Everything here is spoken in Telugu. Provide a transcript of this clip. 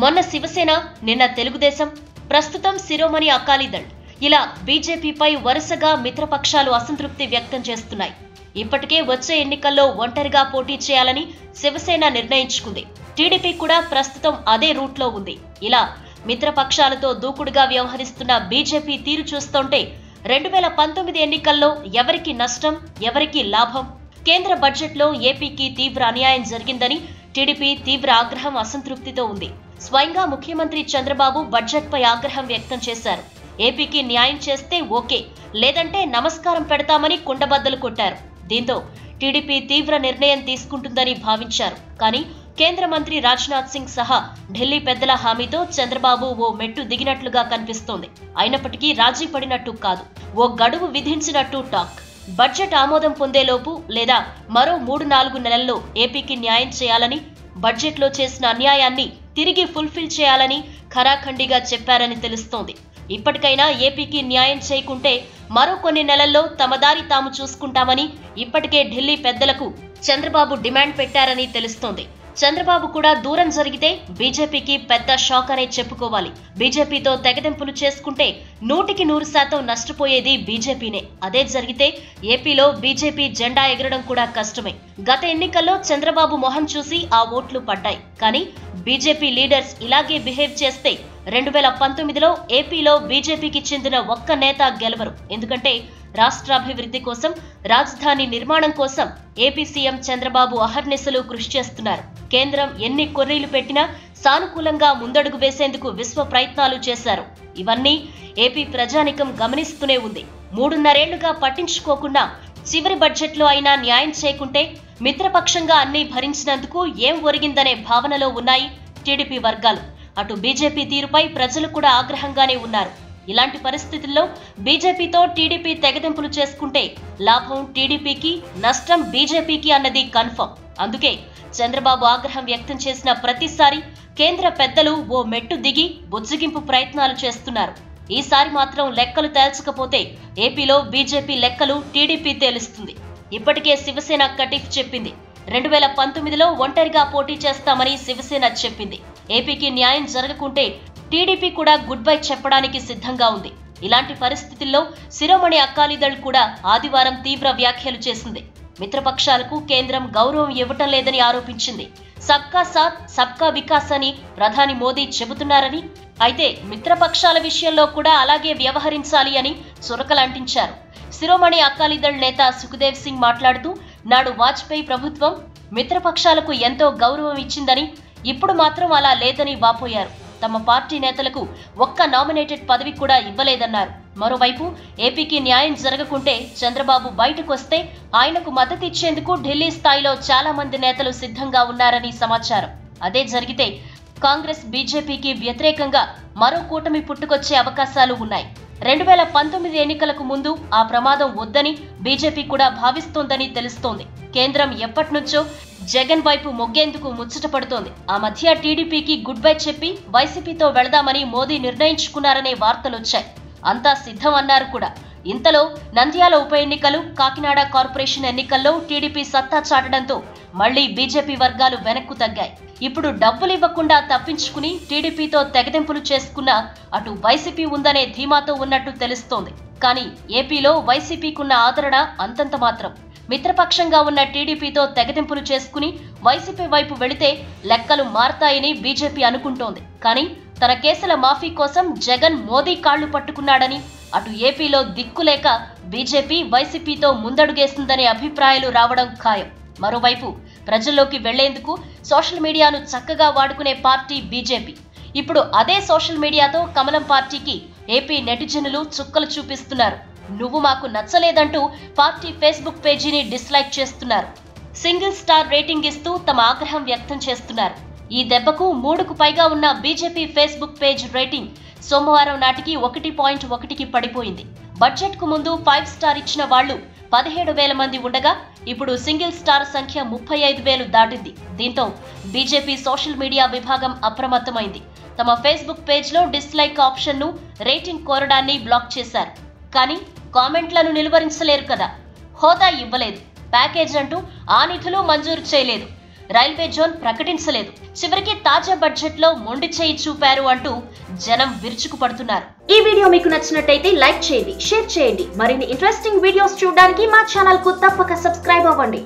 మొన్న శివసేన, నిన్న తెలుగుదేశం, ప్రస్తుతం శిరోమణి అకాలీదళ్ ఇలా బీజేపీపై వరుసగా మిత్రపక్షాలు అసంతృప్తి వ్యక్తం చేస్తున్నాయి. ఇప్పటికే వచ్చే ఎన్నికల్లో ఒంటరిగా పోటీ చేయాలని శివసేన నిర్ణయించుకుంది. టీడీపీ కూడా ప్రస్తుతం అదే రూట్లో ఉంది. ఇలా మిత్రపక్షాలతో దూకుడుగా వ్యవహరిస్తున్న బీజేపీ తీరు చూస్తుంటే 2019 ఎన్నికల్లో ఎవరికి నష్టం, ఎవరికి లాభం? కేంద్ర బడ్జెట్లో ఏపీకి తీవ్ర అన్యాయం జరిగిందని టీడీపీ తీవ్ర ఆగ్రహం, అసంతృప్తితో ఉంది. స్వయంగా ముఖ్యమంత్రి చంద్రబాబు బడ్జెట్పై ఆగ్రహం వ్యక్తం చేశారు. ఏపీకి న్యాయం చేస్తే ఓకే, లేదంటే నమస్కారం పెడతామని కుండబద్దలు కొట్టారు. దీంతో టీడీపీ తీవ్ర నిర్ణయం తీసుకుంటుందని భావించారు. కానీ కేంద్ర మంత్రి రాజ్నాథ్ సింగ్ సహా ఢిల్లీ పెద్దల హామీతో చంద్రబాబు ఓ మెట్టు దిగినట్లుగా కనిపిస్తోంది. అయినప్పటికీ రాజీ పడినట్టు కాదు, ఓ గడువు విధించినట్టు టాక్. బడ్జెట్ ఆమోదం పొందేలోపు లేదా మరో 3-4 నెలల్లో ఏపీకి న్యాయం చేయాలని, బడ్జెట్లో చేసిన అన్యాయాన్ని తిరిగి ఫుల్ఫిల్ చేయాలని ఖరాఖండిగా చెప్పారని తెలుస్తోంది. ఇప్పటికైనా ఏపీకి న్యాయం చేయకుంటే మరో కొన్ని నెలల్లో తమ దారి తాము చూసుకుంటామని ఇప్పటికే ఢిల్లీ పెద్దలకు చంద్రబాబు డిమాండ్ పెట్టారని తెలుస్తోంది. చంద్రబాబు కూడా దూరం జరిగితే బీజేపీకి పెద్ద షాక్ అనే చెప్పుకోవాలి. బీజేపీతో తెగదెంపులు చేసుకుంటే 100% నష్టపోయేది బీజేపీనే. అదే జరిగితే ఏపీలో బీజేపీ జెండా ఎగరడం కూడా కష్టమే. గత ఎన్నికల్లో చంద్రబాబు మొహం చూసి ఆ ఓట్లు పడ్డాయి. కానీ బీజేపీ లీడర్స్ ఇలాగే బిహేవ్ చేస్తే 2019లో ఏపీలో బీజేపీకి చెందిన ఒక్క నేత గెలవరు. ఎందుకంటే రాష్ట్రాభివృద్ధి కోసం, రాజధాని నిర్మాణం కోసం ఏపీ సీఎం చంద్రబాబు అహర్నిశలు కృషి చేస్తున్నారు. కేంద్రం ఎన్ని కొర్రీలు పెట్టినా సానుకూలంగా ముందడుగు వేసేందుకు విశ్వ ప్రయత్నాలు చేశారు. ఇవన్నీ ఏపీ ప్రజానికం గమనిస్తూనే ఉంది. 3.5 ఏళ్లుగా పట్టించుకోకుండా చివరి బడ్జెట్లో అయినా న్యాయం చేయకుంటే మిత్రపక్షంగా అన్నీ భరించినందుకు ఏం ఒరిగిందనే భావనలో ఉన్నాయి టీడీపీ వర్గాలు. అటు బీజేపీ తీరుపై ప్రజలు కూడా ఆగ్రహంగానే ఉన్నారు. ఇలాంటి పరిస్థితుల్లో బీజేపీతో టీడీపీ తెగదెంపులు చేసుకుంటే లాభం టీడీపీకి, నష్టం బీజేపీకి అన్నది కన్ఫర్మ్. అందుకే చంద్రబాబు ఆగ్రహం వ్యక్తం చేసిన ప్రతిసారి కేంద్ర పెద్దలు ఓ మెట్టు దిగి బుజ్జగింపు ప్రయత్నాలు చేస్తున్నారు. ఈసారి మాత్రం లెక్కలు తేల్చకపోతే ఏపీలో బీజేపీ లెక్కలు టీడీపీ తేలుస్తుంది. ఇప్పటికే శివసేన కటిఫ్ చెప్పింది. 2019లో ఒంటరిగా పోటీ చేస్తామని శివసేన చెప్పింది. ఏపీకి న్యాయం జరగకుంటే టీడీపీ కూడా గుడ్ బై చెప్పడానికి సిద్ధంగా ఉంది. ఇలాంటి పరిస్థితుల్లో శిరోమణి అకాలీదళ్ కూడా ఆదివారం తీవ్ర వ్యాఖ్యలు చేసింది. మిత్రపక్షాలకు కేంద్రం గౌరవం ఇవ్వటం లేదని ఆరోపించింది. సబ్కా సాత్ సబ్కా వికాస్ అని ప్రధాని మోదీ చెబుతున్నారని, అయితే మిత్రపక్షాల విషయంలో కూడా అలాగే వ్యవహరించాలి అని చురకలంటించారు. శిరోమణి అకాలీదళ్ నేత సుఖదేవ్ సింగ్ మాట్లాడుతూ, నాడు వాజ్పేయి ప్రభుత్వం మిత్రపక్షాలకు ఎంతో గౌరవం ఇచ్చిందని, ఇప్పుడు మాత్రం అలా లేదని వాపోయారు. తమ పార్టీ నేతలకు ఒక్క నామినేటెడ్ పదవి కూడా ఇవ్వలేదన్నారు. మరోవైపు ఏపీకి న్యాయం జరగకుంటే చంద్రబాబు బయటకు వస్తే ఆయనకు మద్దతు ఇచ్చేందుకు ఢిల్లీ స్థాయిలో చాలా మంది నేతలు సిద్ధంగా ఉన్నారని సమాచారం. అదే జరిగితే కాంగ్రెస్, బీజేపీకి వ్యతిరేకంగా మరో కూటమి పుట్టుకొచ్చే అవకాశాలు ఉన్నాయి. 2019 ఎన్నికలకు ముందు ఆ ప్రమాదం వద్దని బీజేపీ కూడా భావిస్తోందని తెలుస్తోంది. కేంద్రం ఎప్పటినుంచో జగన్ వైపు మొగ్గేందుకు ముచ్చట పడుతోంది. ఆ మధ్య టీడీపీకి గుడ్ బై చెప్పి వైసీపీతో వెళదామని మోదీ నిర్ణయించుకున్నారనే వార్తలొచ్చాయి. అంతా సిద్ధం అన్నారు కూడా. ఇంతలో నంద్యాల ఉప ఎన్నికలు, కాకినాడ కార్పొరేషన్ ఎన్నికల్లో టీడీపీ సత్తా చాటడంతో మళ్లీ బీజేపీ వర్గాలు వెనక్కు తగ్గాయి. ఇప్పుడు డబ్బులు ఇవ్వకుండా తప్పించుకుని టీడీపీతో తెగదెంపులు చేసుకున్న అటు వైసీపీ ఉందనే ధీమాతో ఉన్నట్టు తెలుస్తోంది. కానీ ఏపీలో వైసీపీకున్న ఆదరణ అంతంత మాత్రం. మిత్రపక్షంగా ఉన్న టీడీపీతో తెగదెంపులు చేసుకుని వైసీపీ వైపు వెళితే లెక్కలు మారతాయని బీజేపీ అనుకుంటోంది. కానీ తన కేసుల మాఫీ కోసం జగన్, మోదీ కాళ్లు పట్టుకున్నాడని, అటు ఏపీలో దిక్కులేక బీజేపీ వైసీపీతో ముందడుగేస్తుందనే అభిప్రాయాలు రావడం ఖాయం. మరోవైపు ప్రజల్లోకి వెళ్లేందుకు సోషల్ మీడియాను చక్కగా వాడుకునే పార్టీ బీజేపీ. ఇప్పుడు అదే సోషల్ మీడియాతో కమలం పార్టీకి ఏపీ నెటిజనులు చుక్కలు చూపిస్తున్నారు. నువ్వు మాకు నచ్చలేదంటూ పార్టీ ఫేస్బుక్ పేజీని డిస్లైక్ చేస్తున్నారు. సింగిల్ స్టార్ రేటింగ్ ఇస్తూ తమ ఆగ్రహం వ్యక్తం చేస్తున్నారు. ఈ దెబ్బకు 3కు పైగా ఉన్న బీజేపీ ఫేస్బుక్ పేజ్ రేటింగ్ సోమవారం నాటికి 1.1కి పడిపోయింది. బడ్జెట్కు ముందు 5 స్టార్ ఇచ్చిన వాళ్లు 17,000 మంది ఉండగా ఇప్పుడు సింగిల్ స్టార్ సంఖ్య 35,000 దాటింది. దీంతో బీజేపీ సోషల్ మీడియా విభాగం అప్రమత్తమైంది. తమ ఫేస్బుక్ పేజ్లో డిస్లైక్ ఆప్షన్ను, రేటింగ్ కోరడాన్ని బ్లాక్ చేశారు. కానీ కామెంట్లను నిలువరించలేరు కదా. హోదా ఇవ్వలేదు, ప్యాకేజ్ అంటూ ఆ నిధులు మంజూరు చేయలేదు. రైల్వే జోన్ ప్రకటించలేదు. చివరికి తాజా బడ్జెట్ లో మొండి చేయి చూపారు అంటూ జనం విరుచుకుపడుతున్నారు. ఈ వీడియో మీకు నచ్చినట్టయితే లైక్ చేయండి, షేర్ చేయండి. మరిన్ని ఇంట్రెస్టింగ్ వీడియోస్ చూడడానికి మా ఛానల్ కు తప్పక సబ్స్క్రైబ్ అవ్వండి.